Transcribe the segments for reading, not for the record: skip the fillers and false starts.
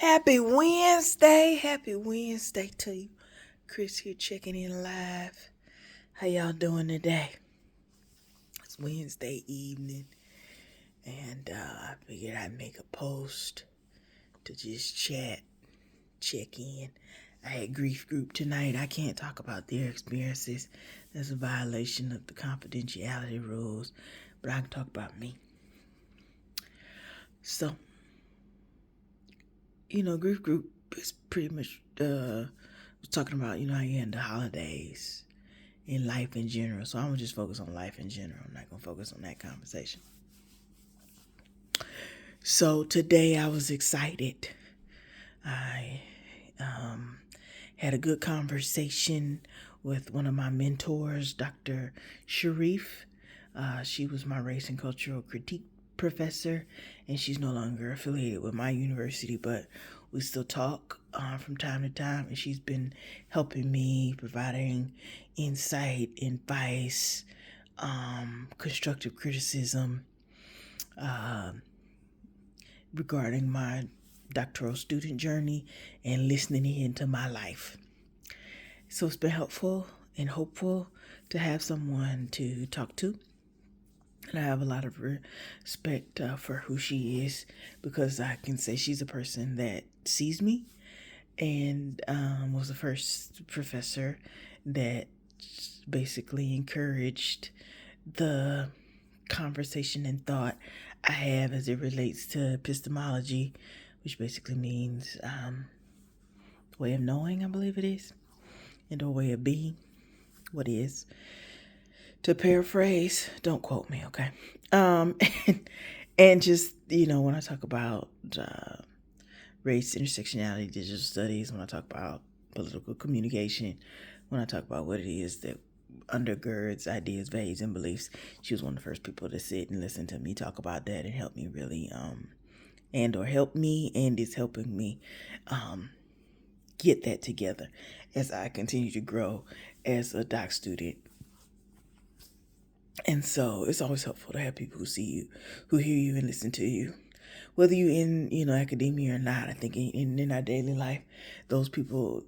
Happy Wednesday. Happy Wednesday to you. Chris here checking in live. How y'all doing today? It's Wednesday evening and I figured I'd make a post to just check in. I had grief group tonight. I can't talk about their experiences. That's a violation of the confidentiality rules, but I can talk about me. So, grief group is pretty much talking about, how you end the holidays in life in general. So I'm gonna just focus on life in general. I'm not gonna focus on that conversation. So today I was excited. I had a good conversation with one of my mentors, Dr. Sharif. She was my race and cultural critique professor, and she's no longer affiliated with my university, but we still talk from time to time, and she's been helping me, providing insight, advice, constructive criticism regarding my doctoral student journey and listening into my life. So it's been helpful and hopeful to have someone to talk to. And I have a lot of respect for who she is, because I can say she's a person that sees me and was the first professor that basically encouraged the conversation and thought I have as it relates to epistemology, which basically means way of knowing, I believe it is, and a way of being, what is. To paraphrase, don't quote me, okay? And just, when I talk about race, intersectionality, digital studies, when I talk about political communication, when I talk about what it is that undergirds ideas, values, and beliefs, she was one of the first people to sit and listen to me talk about that and help me really, help me and is helping me get that together as I continue to grow as a doc student. And so it's always helpful to have people who see you, who hear you and listen to you. Whether you're in, academia or not, I think in our daily life, those people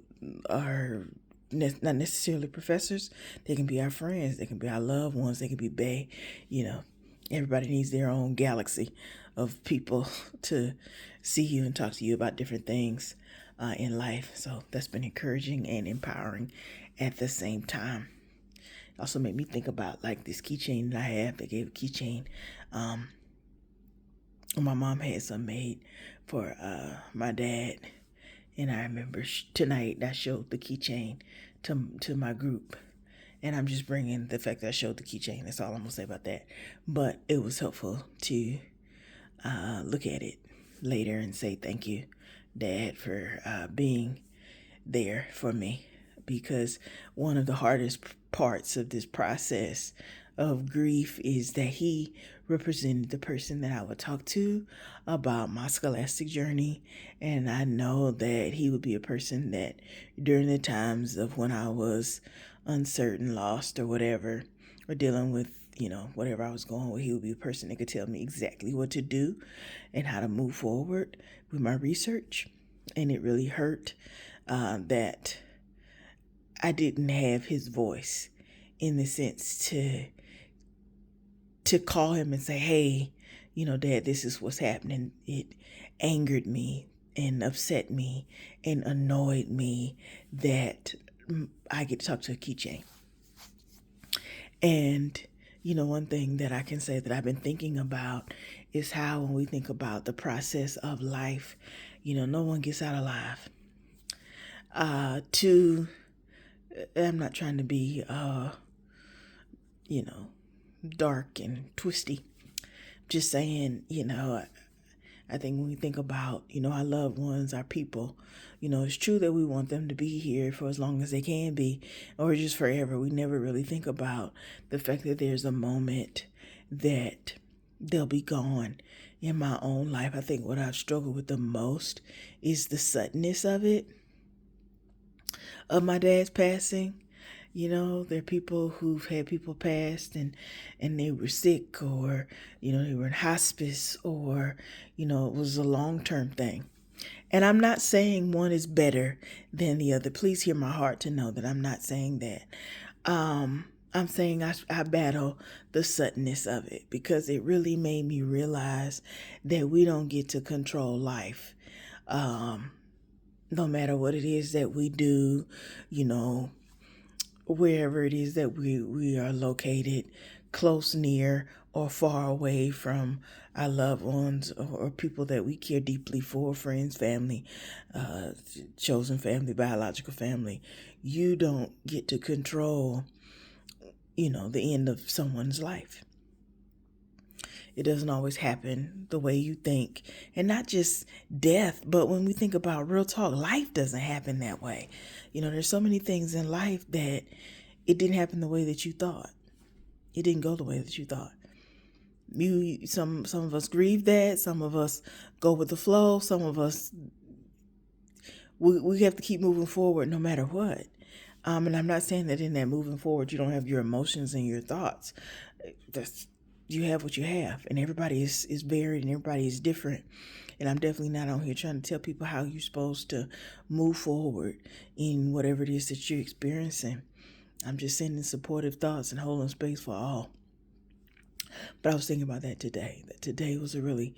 are not necessarily professors. They can be our friends. They can be our loved ones. They can be bae. Everybody needs their own galaxy of people to see you and talk to you about different things in life. So that's been encouraging and empowering at the same time. Also made me think about like this keychain that I have. They gave a keychain. My mom had some made for my dad, and I remember tonight I showed the keychain to my group, and I'm just bringing the fact that I showed the keychain. That's all I'm gonna say about that. But it was helpful to look at it later and say thank you, Dad, for being there for me, because one of the hardest parts of this process of grief is that he represented the person that I would talk to about my scholastic journey. And I know that he would be a person that during the times of when I was uncertain, lost, or whatever, or dealing with, whatever I was going with, he would be a person that could tell me exactly what to do and how to move forward with my research. And it really hurt that I didn't have his voice in the sense to call him and say, hey, Dad, this is what's happening. It angered me and upset me and annoyed me that I get to talk to a keychain. And, one thing that I can say that I've been thinking about is how when we think about the process of life, no one gets out alive. I'm not trying to be, dark and twisty. Just saying, I think when we think about, our loved ones, our people, it's true that we want them to be here for as long as they can be, or just forever. We never really think about the fact that there's a moment that they'll be gone. In my own life, I think what I've struggled with the most is the suddenness of it, of my dad's passing. There are people who've had people passed and they were sick, or, they were in hospice, or, it was a long-term thing. And I'm not saying one is better than the other. Please hear my heart to know that I'm not saying that. I'm saying I battle the suddenness of it because it really made me realize that we don't get to control life. No matter what it is that we do, you know, wherever it is that we are located, close, near, or far away from our loved ones or people that we care deeply for, friends, family, chosen family, biological family. You don't get to control, the end of someone's life. It doesn't always happen the way you think. And not just death, but when we think about real talk, life doesn't happen that way. There's so many things in life that it didn't happen the way that you thought. It didn't go the way that you thought. Some of us grieve that. Some of us go with the flow. Some of us, we have to keep moving forward no matter what. And I'm not saying that in that moving forward, you don't have your emotions and your thoughts. You have what you have, and everybody is varied and everybody is different. And I'm definitely not on here trying to tell people how you're supposed to move forward in whatever it is that you're experiencing. I'm just sending supportive thoughts and holding space for all. But I was thinking about that today. That today was a really,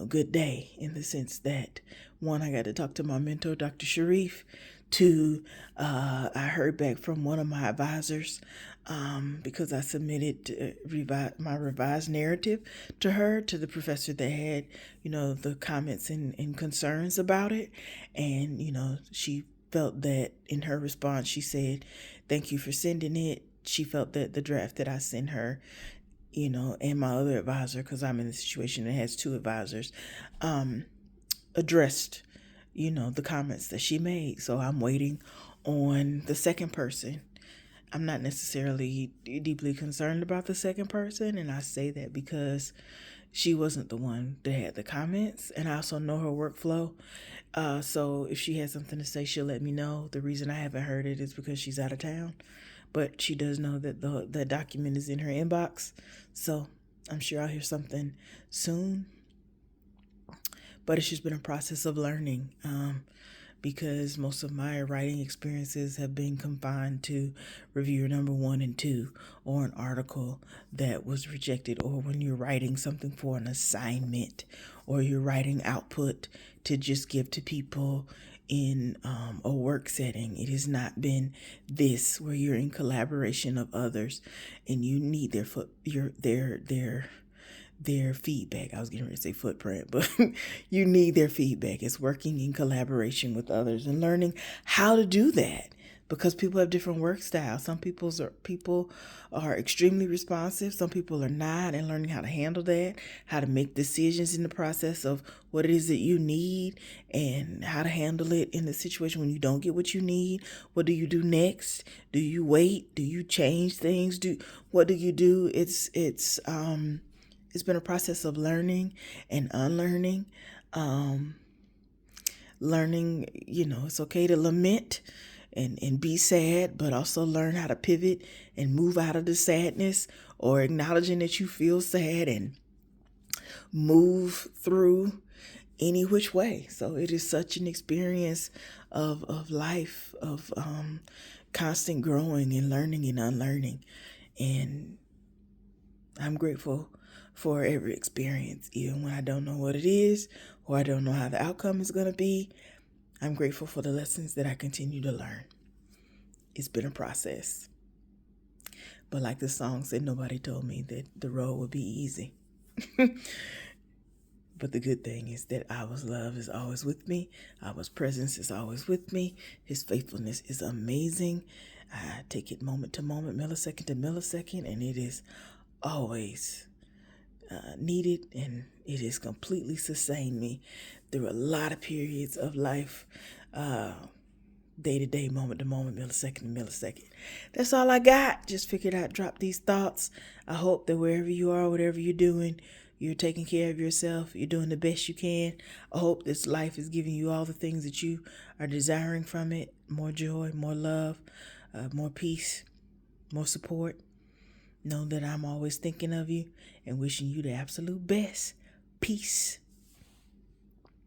good day in the sense that, one, I got to talk to my mentor, Dr. Sharif. Two, I heard back from one of my advisors because I submitted my revised narrative to her, to the professor that had, the comments and concerns about it. And, she felt that in her response, she said, "Thank you for sending it." She felt that the draft that I sent her, and my other advisor, because I'm in a situation that has two advisors, addressed, the comments that she made. So I'm waiting on the second person. I'm not necessarily deeply concerned about the second person, and I say that because she wasn't the one that had the comments, and I also know her workflow. So if she has something to say, she'll let me know. The reason I haven't heard it is because she's out of town, but she does know that the document is in her inbox, so I'm sure I'll hear something soon. But it's just been a process of learning, because most of my writing experiences have been confined to reviewer number 1 and 2, or an article that was rejected, or when you're writing something for an assignment, or you're writing output to just give to people in a work setting. It has not been this where you're in collaboration of others and you need their feedback. I was getting ready to say footprint, but you need their feedback. It's working in collaboration with others and learning how to do that, because people have different work styles. Some people are extremely responsive. Some people are not, and learning how to handle that, how to make decisions in the process of what it is that you need and how to handle it in the situation when you don't get what you need. What do you do next? Do you wait? Do you change things? What do you do? It's been a process of learning and unlearning. Learning, it's okay to lament and be sad, but also learn how to pivot and move out of the sadness, or acknowledging that you feel sad and move through any which way. So it is such an experience of life, of constant growing and learning and unlearning. And I'm grateful for every experience, even when I don't know what it is or I don't know how the outcome is going to be. I'm grateful for the lessons that I continue to learn. It's been a process. But like the song said, nobody told me that the road would be easy. But the good thing is that Abba's love is always with me. Abba's presence is always with me. His faithfulness is amazing. I take it moment to moment, millisecond to millisecond, and it is always needed, and it has completely sustained me through a lot of periods of life, day to day, moment to moment, millisecond to millisecond. That's all I got. Just figured I'd drop these thoughts. I hope that wherever you are, whatever you're doing, you're taking care of yourself. You're doing the best you can. I hope this life is giving you all the things that you are desiring from it. More joy, more love, more peace, more support. Know that I'm always thinking of you and wishing you the absolute best. Peace.